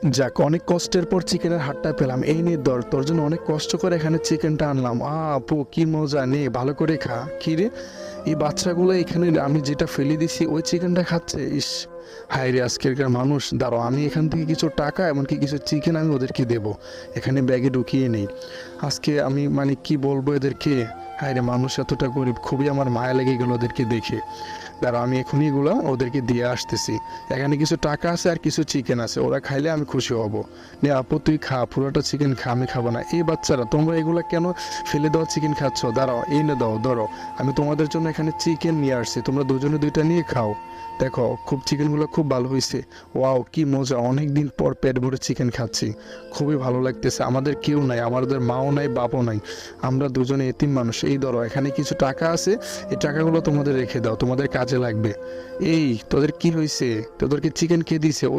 যাক, অনেক কষ্টের পর চিকেনের হাড়টা পেলাম। এই নে ধর, তোর জন্য অনেক কষ্ট করে এখানে চিকেনটা আনলাম। আপু কি মজা, নে ভালো করে খা। কি রে, এই বাচ্চাগুলো এখানে আমি যেটা ফেলে দিছি ওই চিকেনটা খাচ্ছে। ইস, হায় রে আজকেরকার মানুষ। দাঁড়াও, আমি এখান থেকে কিছু টাকা এমনকি কিছু চিকেন আমি ওদেরকে দেবো, এখানে ব্যাগে ঢুকিয়ে নেই। আজকে আমি মানে কি বলবো এদেরকে। হায় রে, মানুষ এতটা গরিব, খুবই আমার মায়া লেগে গেল ওদেরকে দেখে। দাঁড়াও, আমি এখনই এগুলো ওদেরকে দিয়ে আসতেছি। এখানে কিছু টাকা আছে আর কিছু চিকেন আছে, ওরা খাইলে আমি খুশি হব। নে আপু, তুই খা, পুরোটা চিকেন খা, আমি খাবো না। এই বাচ্চারা, তোমরা এগুলো কেন ফেলে দেওয়া চিকেন খাচ্ছ? দাঁড়াও, এই নে দাও, ধরো, আমি তোমাদের জন্য এখানে চিকেন নিয়ে আসছি, তোমরা দুজনে দুইটা নিয়ে খাও। দেখো, খুব চিকেনগুলো খুব ভালো হয়েছে। ওয়াও, কি মজা, অনেক দিন পর পেট ভরে চিকেন খাচ্ছি, খুবই ভালো লাগতেছে। আমাদের কেউ নাই, আমাদের মাও নাই, বাপও নাই, আমরা দুজনে এতিম মানুষ। এই ধরো, এখানে কিছু টাকা আছে, এই টাকাগুলো তোমাদের রেখে দাও, তোমাদের কাজে লাগবে। এই তোদের কি হয়েছে? তোদেরকে চিকেন কে দিছে? ওই